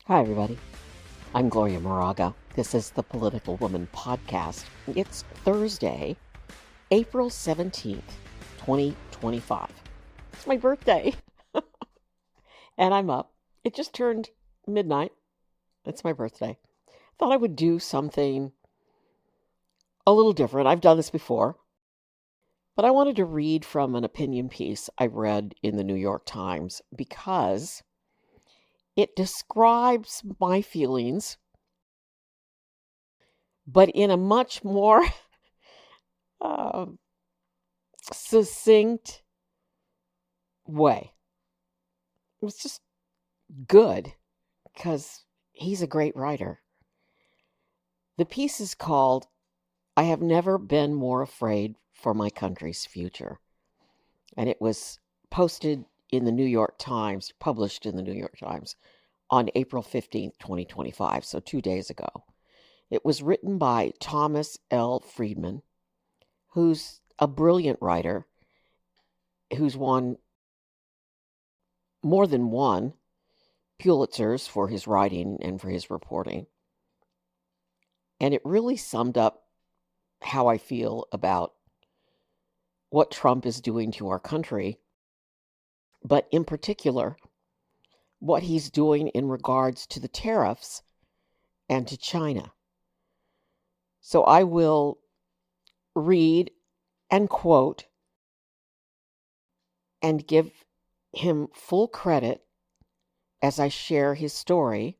Hi, everybody. I'm Gloria Moraga. This is the Political Woman Podcast. It's Thursday, April 17th, 2025. It's my birthday, and I'm up. It just turned midnight. It's my birthday. Thought I would do something a little different. I've done this before, but I wanted to read from an opinion piece I read in the New York Times because it describes my feelings, but in a much more succinct way. It was just good because he's a great writer. The piece is called "I Have Never Been More Afraid for My Country's Future," and it was posted in the New York Times, published in the New York Times on April 15th, 2025, so 2 days ago. It was written by Thomas L. Friedman, who's a brilliant writer who's won more than one Pulitzers for his writing and for his reporting. And it really summed up how I feel about what Trump is doing to our country, but in particular, what he's doing in regards to the tariffs and to China. So I will read and quote and give him full credit as I share his story,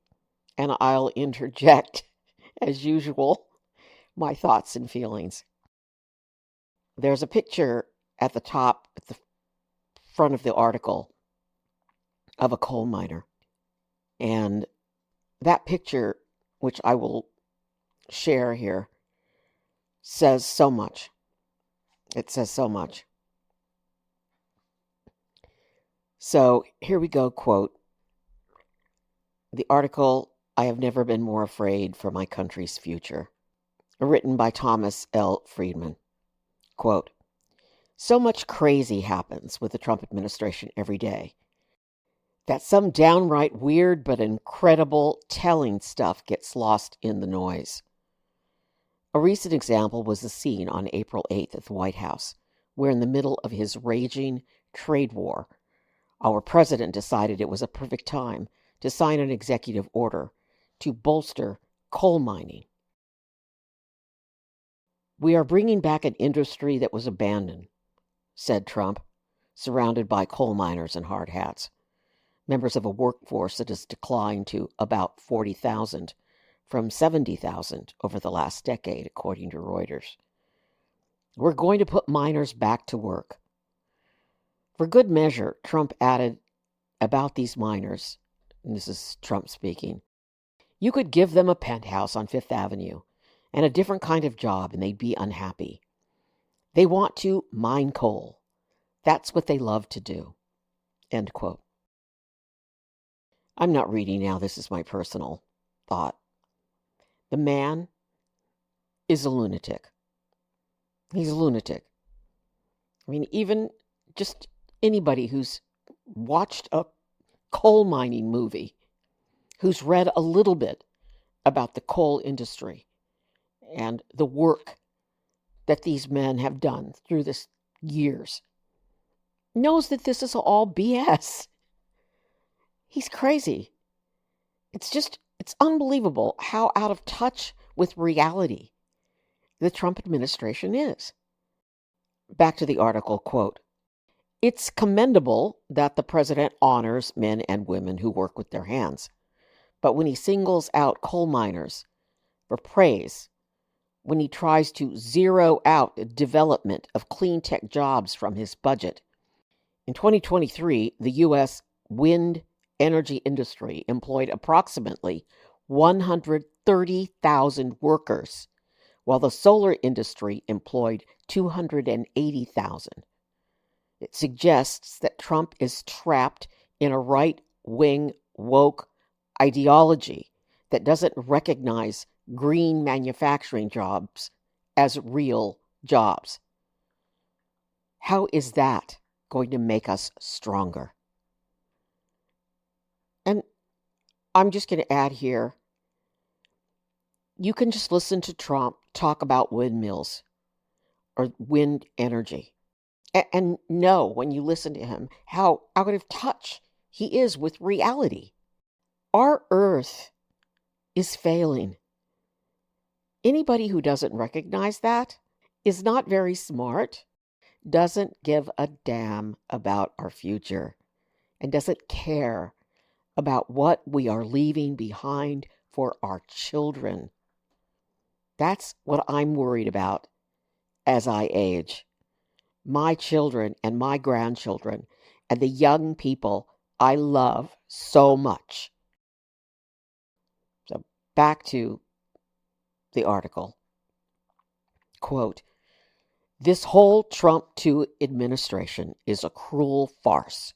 and I'll interject, as usual, my thoughts and feelings. There's a picture at the top, at the front of the article, of a coal miner. And that picture, which I will share here, says so much. It says so much. So here we go, quote, the article, "I Have Never Been More Afraid for My Country's Future," written by Thomas L. Friedman. Quote, "So much crazy happens with the Trump administration every day that some downright weird but incredible telling stuff gets lost in the noise. A recent example was the scene on April 8th at the White House, where in the middle of his raging trade war, our president decided it was a perfect time to sign an executive order to bolster coal mining. We are bringing back an industry that was abandoned," said Trump, surrounded by coal miners and hard hats, members of a workforce that has declined to about 40,000 from 70,000 over the last decade, according to Reuters. "We're going to put miners back to work." For good measure, Trump added about these miners, and this is Trump speaking, "You could give them a penthouse on Fifth Avenue and a different kind of job and they'd be unhappy. They want to mine coal. That's what they love to do." End quote. I'm not reading now. This is my personal thought. The man is a lunatic. He's a lunatic. I mean, even just anybody who's watched a coal mining movie, who's read a little bit about the coal industry and the work that these men have done through this years, knows that this is all BS. He's crazy. It's unbelievable how out of touch with reality the Trump administration is. Back to the article, quote, "It's commendable that the president honors men and women who work with their hands. But when he singles out coal miners for praise, when he tries to zero out the development of clean tech jobs from his budget, in 2023, the U.S. wind energy industry employed approximately 130,000 workers, while the solar industry employed 280,000. It suggests that Trump is trapped in a right-wing woke ideology that doesn't recognize green manufacturing jobs as real jobs. How is that going to make us stronger?" And I'm just going to add here, you can just listen to Trump talk about windmills or wind energy and know when you listen to him how out of touch he is with reality. Our Earth is failing. Anybody who doesn't recognize that is not very smart, doesn't give a damn about our future, and doesn't care about what we are leaving behind for our children. That's what I'm worried about as I age. My children and my grandchildren and the young people I love so much. So back to the article. Quote, "This whole Trump 2 administration is a cruel farce.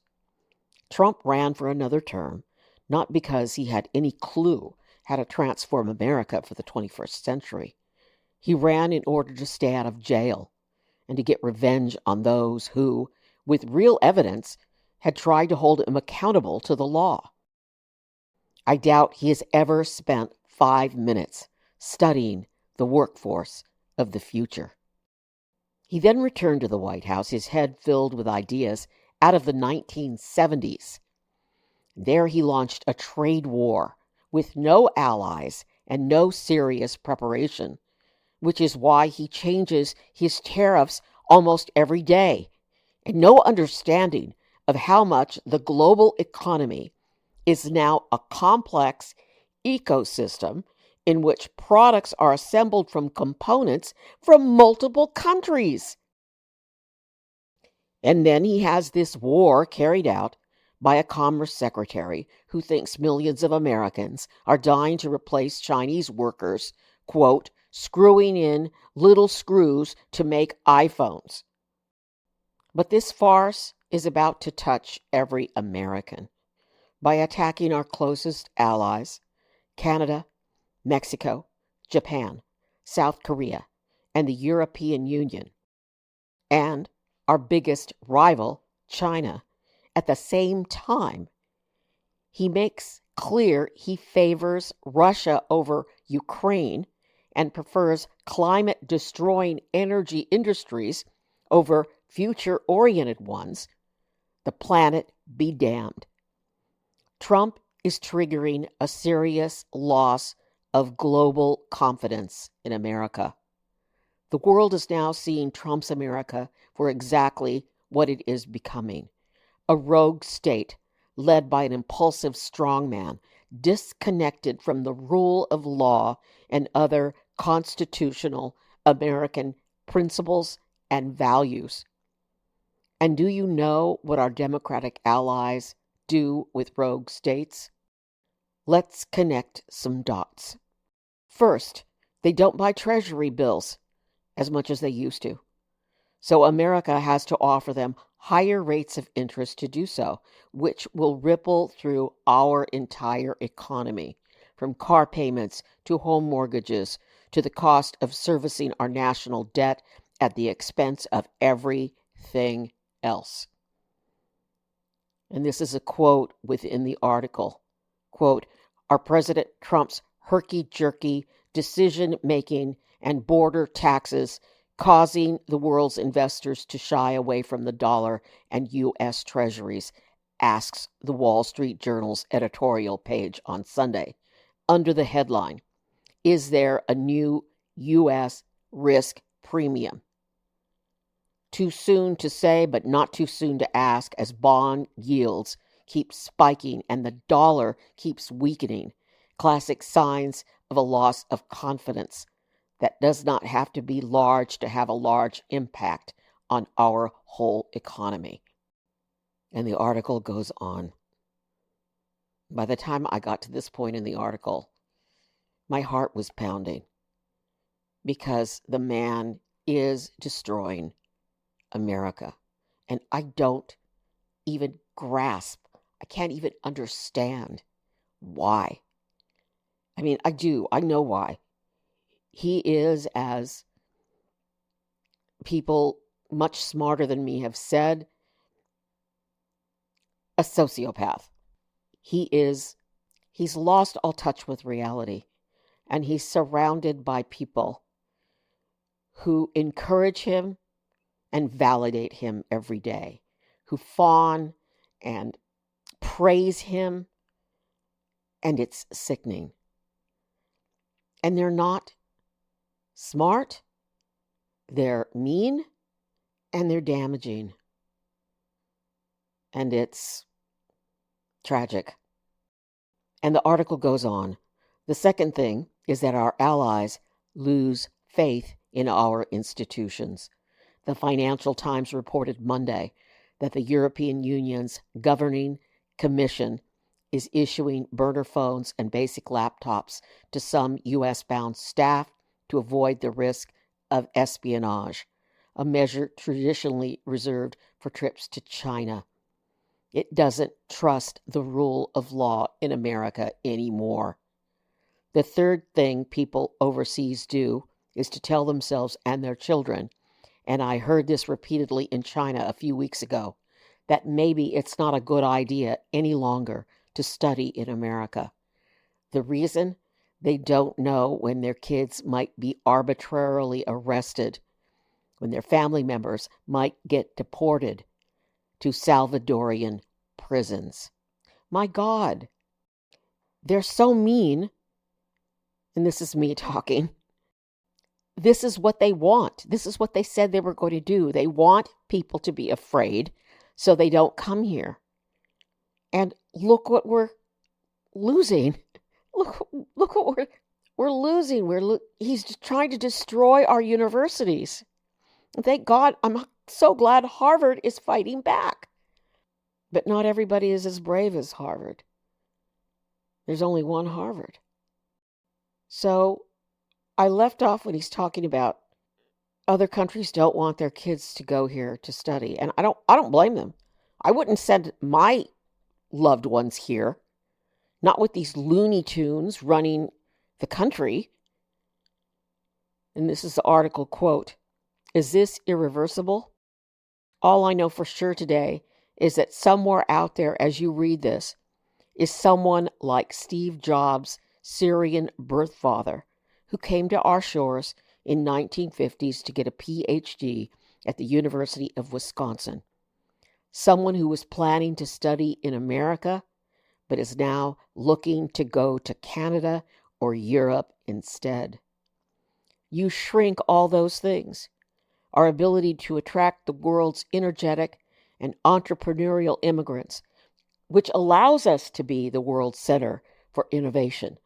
Trump ran for another term, not because he had any clue how to transform America for the 21st century. He ran in order to stay out of jail and to get revenge on those who, with real evidence, had tried to hold him accountable to the law. I doubt he has ever spent 5 minutes studying the workforce of the future." He then returned to the White House, his head filled with ideas out of the 1970s. There he launched a trade war with no allies and no serious preparation, which is why he changes his tariffs almost every day, and no understanding of how much the global economy is now a complex ecosystem in which products are assembled from components from multiple countries. And then he has this war carried out by a commerce secretary who thinks millions of Americans are dying to replace Chinese workers, quote, screwing in little screws to make iPhones. But this farce is about to touch every American by attacking our closest allies, Canada, Mexico, Japan, South Korea, and the European Union, and our biggest rival, China. At the same time, he makes clear he favors Russia over Ukraine and prefers climate-destroying energy industries over future-oriented ones. The planet be damned. Trump is triggering a serious loss of global confidence in America. The world is now seeing Trump's America for exactly what it is becoming: a rogue state led by an impulsive strongman, disconnected from the rule of law and other constitutional American principles and values. And do you know what our Democratic allies do with rogue states? Let's connect some dots. First, they don't buy treasury bills as much as they used to. So America has to offer them higher rates of interest to do so, which will ripple through our entire economy, from car payments to home mortgages to the cost of servicing our national debt at the expense of everything else. And this is a quote within the article. Quote, "Our President Trump's herky-jerky decision-making and border taxes causing the world's investors to shy away from the dollar and U.S. Treasuries," asks the Wall Street Journal's editorial page on Sunday, under the headline, "Is there a new U.S. risk premium?" Too soon to say, but not too soon to ask, as bond yields keep spiking and the dollar keeps weakening. Classic signs of a loss of confidence that does not have to be large to have a large impact on our whole economy. And the article goes on. By the time I got to this point in the article, my heart was pounding because the man is destroying America. And I don't even grasp, I can't even understand why. I mean, I know why. He is, as people much smarter than me have said, a sociopath. He is He's lost all touch with reality, and he's surrounded by people who encourage him and validate him every day, who fawn and praise him, and it's sickening. And they're not smart, they're mean, and they're damaging. And it's tragic. And the article goes on. The second thing is that our allies lose faith in our institutions. The Financial Times reported Monday that the European Union's governing commission is issuing burner phones and basic laptops to some U.S.-bound staff to avoid the risk of espionage, a measure traditionally reserved for trips to China. It doesn't trust the rule of law in America anymore. The third thing people overseas do is to tell themselves and their children, and I heard this repeatedly in China a few weeks ago, that maybe it's not a good idea any longer to study in America. The reason? They don't know when their kids might be arbitrarily arrested, when their family members might get deported to Salvadorian prisons. My God, they're so mean, and this is me talking. This is what they want. This is what they said they were going to do. They want people to be afraid so they don't come here. And look what we're losing. Look what we're losing. He's trying to destroy our universities. And thank God, I'm so glad Harvard is fighting back. But not everybody is as brave as Harvard. There's only one Harvard. So I left off when he's talking about other countries don't want their kids to go here to study. And I don't blame them. I wouldn't send my loved ones here, not with these Looney Tunes running the country. And this is the article quote, "Is this irreversible? All I know for sure today is that somewhere out there as you read this is someone like Steve Jobs' Syrian birth father who came to our shores in 1950s to get a PhD at the University of Wisconsin. Someone who was planning to study in America, but is now looking to go to Canada or Europe instead. You shrink all those things. Our ability to attract the world's energetic and entrepreneurial immigrants, which allows us to be the world center for innovation.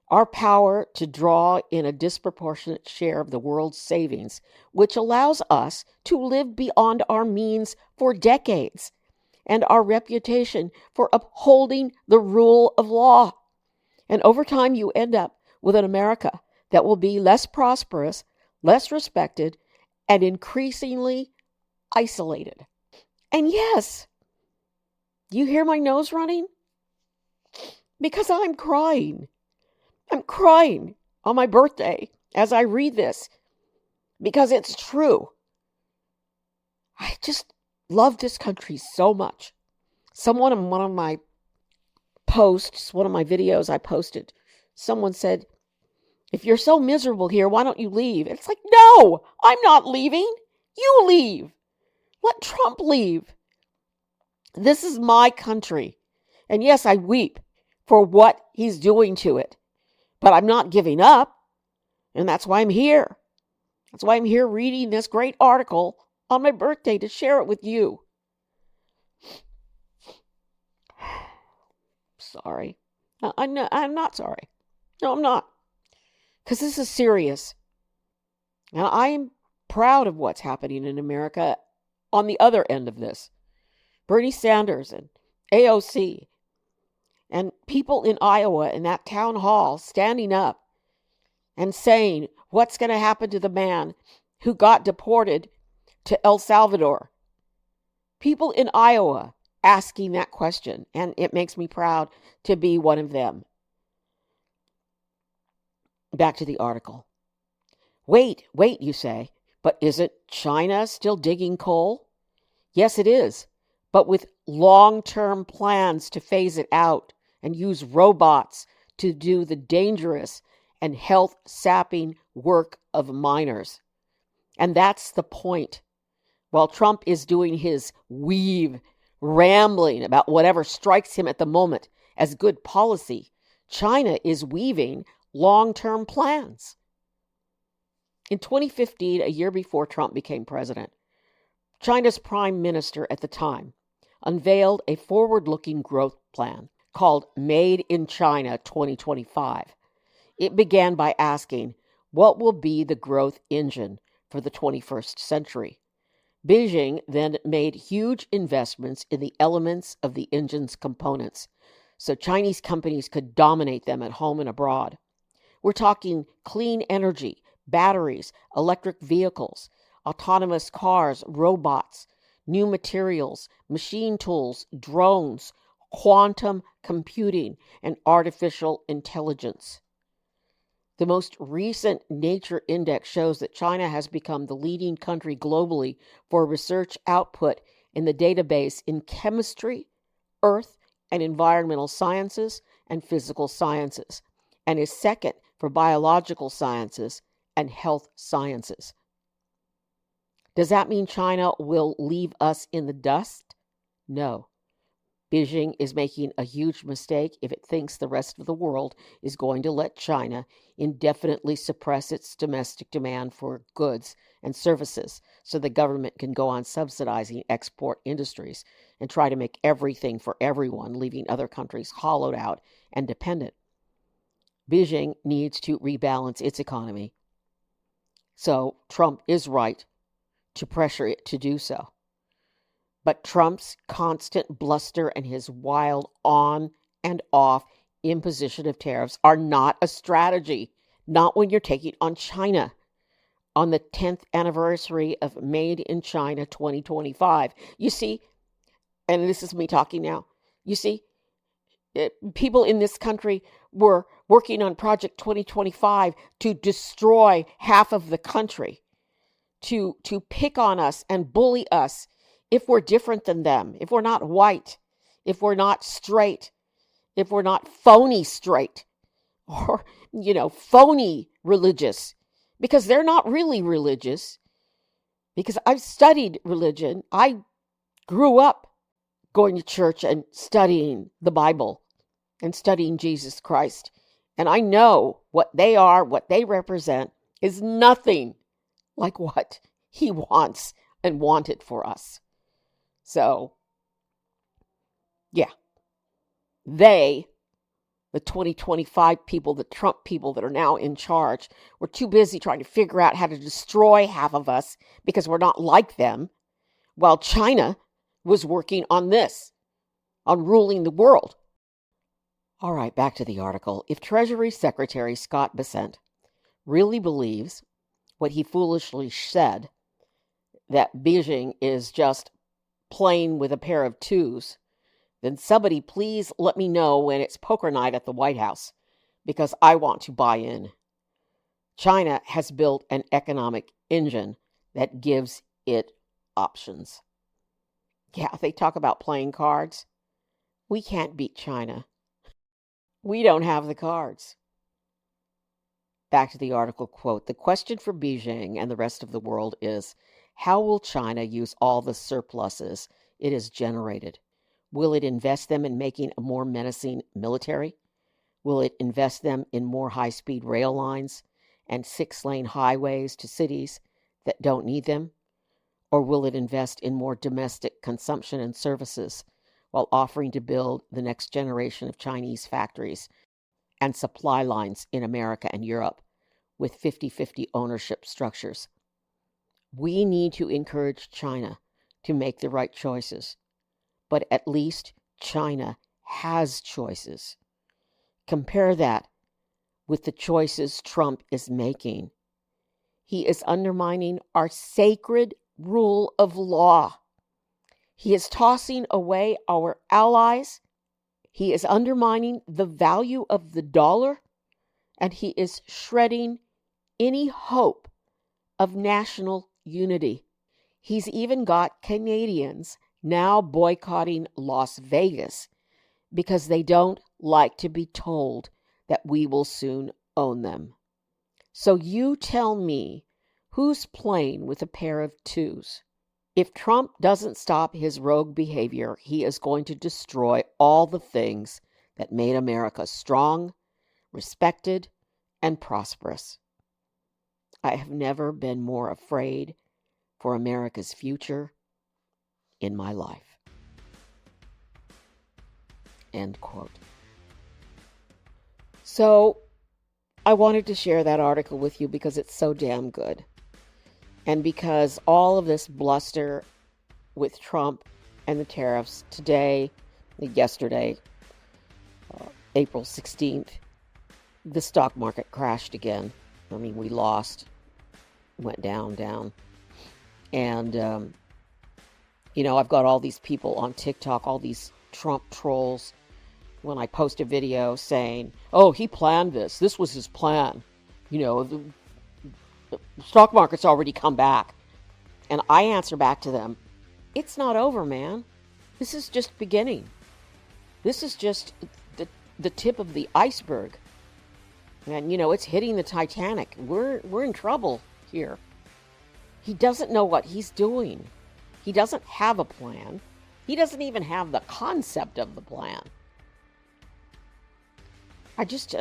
Our power to draw in a disproportionate share of the world's savings, which allows us to live beyond our means for decades, and our reputation for upholding the rule of law. And over time, you end up with an America that will be less prosperous, less respected, and increasingly isolated." And yes, you hear my nose running? Because I'm crying. I'm crying on my birthday as I read this because it's true. I just love this country so much. Someone in one of my posts, one of my videos I posted, someone said, "If you're so miserable here, why don't you leave?" It's like, no, I'm not leaving. You leave. Let Trump leave. This is my country. And yes, I weep for what he's doing to it. But I'm not giving up. And that's why I'm here. That's why I'm here reading this great article on my birthday to share it with you. Sorry. I'm not sorry. No, I'm not. Because this is serious. And I'm proud of what's happening in America on the other end of this. Bernie Sanders and AOC and people in Iowa in that town hall standing up and saying what's going to happen to the man who got deported to El Salvador. People in Iowa asking that question, and it makes me proud to be one of them. Back to the article. Wait, you say, but isn't China still digging coal? Yes, it is, but with long-term plans to phase it out and use robots to do the dangerous and health-sapping work of miners. And that's the point. While Trump is doing his weave, rambling about whatever strikes him at the moment as good policy, China is weaving long-term plans. In 2015, a year before Trump became president, China's prime minister at the time unveiled a forward-looking growth plan called Made in China 2025. It began by asking, what will be the growth engine for the 21st century? Beijing then made huge investments in the elements of the engine's components, so Chinese companies could dominate them at home and abroad. We're talking clean energy, batteries, electric vehicles, autonomous cars, robots, new materials, machine tools, drones, quantum computing, and artificial intelligence. The most recent Nature Index shows that China has become the leading country globally for research output in the database in chemistry, earth and environmental sciences, and physical sciences, and is second for biological sciences and health sciences. Does that mean China will leave us in the dust? No. Beijing is making a huge mistake if it thinks the rest of the world is going to let China indefinitely suppress its domestic demand for goods and services so the government can go on subsidizing export industries and try to make everything for everyone, leaving other countries hollowed out and dependent. Beijing needs to rebalance its economy. So Trump is right to pressure it to do so. But Trump's constant bluster and his wild on and off imposition of tariffs are not a strategy, not when you're taking on China. On the 10th anniversary of Made in China 2025, you see, and this is me talking now, you see, people in this country were working on Project 2025 to destroy half of the country, to pick on us and bully us if we're different than them, if we're not white, if we're not straight, if we're not phony straight, or, phony religious, because they're not really religious, because I've studied religion. I grew up going to church and studying the Bible and studying Jesus Christ, and I know what they are, what they represent, is nothing like what he wants and wanted for us. So, yeah, the 2025 people, the Trump people that are now in charge, were too busy trying to figure out how to destroy half of us because we're not like them, while China was working on this, on ruling the world. All right, back to the article. If Treasury Secretary Scott Bessent really believes what he foolishly said, that Beijing is just playing with a pair of twos, then somebody please let me know when it's poker night at the White House, because I want to buy in. China has built an economic engine that gives it options. Yeah, they talk about playing cards. We can't beat China. We don't have the cards. Back to the article, quote, the question for Beijing and the rest of the world is, how will China use all the surpluses it has generated? Will it invest them in making a more menacing military? Will it invest them in more high-speed rail lines and 6-lane highways to cities that don't need them? Or will it invest in more domestic consumption and services while offering to build the next generation of Chinese factories and supply lines in America and Europe with 50-50 ownership structures? We need to encourage China to make the right choices, but at least China has choices. Compare that with the choices Trump is making. He is undermining our sacred rule of law. He is tossing away our allies. He is undermining the value of the dollar, and he is shredding any hope of national unity. He's even got Canadians now boycotting Las Vegas because they don't like to be told that we will soon own them. So you tell me, who's playing with a pair of twos? If Trump doesn't stop his rogue behavior, he is going to destroy all the things that made America strong, respected, and prosperous. I have never been more afraid for America's future in my life. End quote. So I wanted to share that article with you because it's so damn good. And because all of this bluster with Trump and the tariffs yesterday, April 16th, the stock market crashed again. I mean, we lost, went down. And, I've got all these people on TikTok, all these Trump trolls, when I post a video saying, oh, he planned this. This was his plan. The stock market's already come back. And I answer back to them, it's not over, man. This is just beginning. This is just the tip of the iceberg. And, it's hitting the Titanic. We're in trouble here. He doesn't know what he's doing. He doesn't have a plan. He doesn't even have the concept of the plan. I just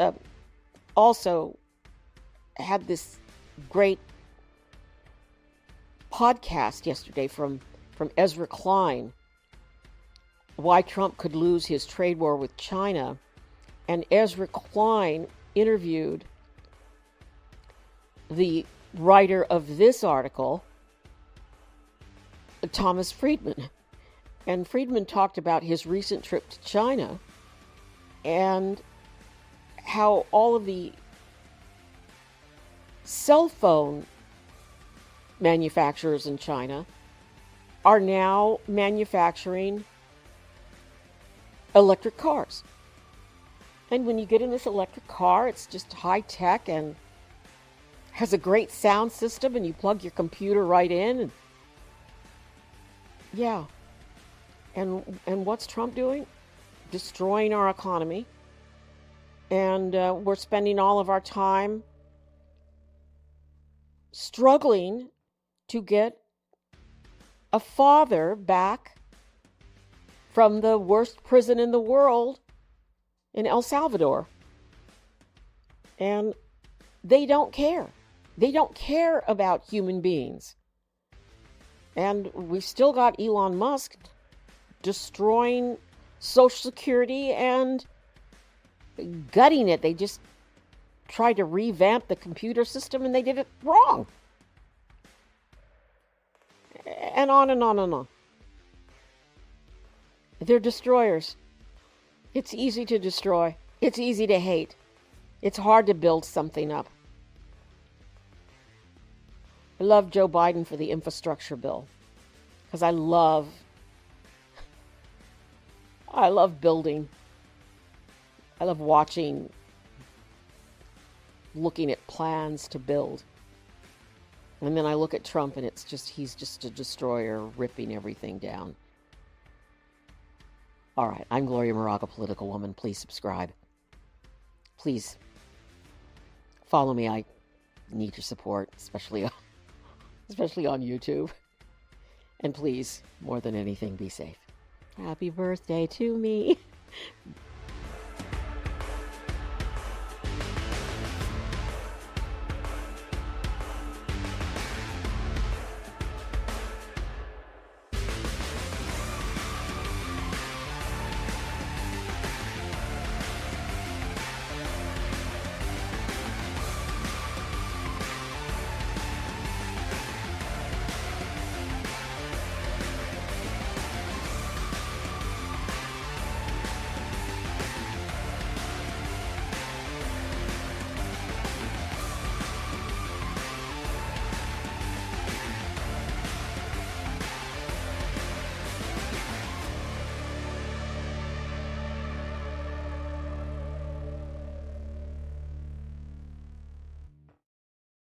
also had this great podcast yesterday from Ezra Klein, why Trump could lose his trade war with China. And Ezra Klein interviewed the writer of this article, Thomas Friedman. And Friedman talked about his recent trip to China and how all of the cell phone manufacturers in China are now manufacturing electric cars. And when you get in this electric car, it's just high tech and has a great sound system, and you plug your computer right in. And yeah. And what's Trump doing? Destroying our economy. And we're spending all of our time struggling to get a father back from the worst prison in the world in El Salvador. And they don't care. They don't care about human beings. And we've still got Elon Musk destroying Social Security and gutting it. They just tried to revamp the computer system and they did it wrong. And on and on and on. They're destroyers. It's easy to destroy. It's easy to hate. It's hard to build something up. I love Joe Biden for the infrastructure bill because I love building. I love looking at plans to build. And then I look at Trump and he's just a destroyer ripping everything down. All right, I'm Gloria Moraga, Political Woman. Please subscribe. Please follow me. I need your support, especially on YouTube. And please, more than anything, be safe. Happy birthday to me.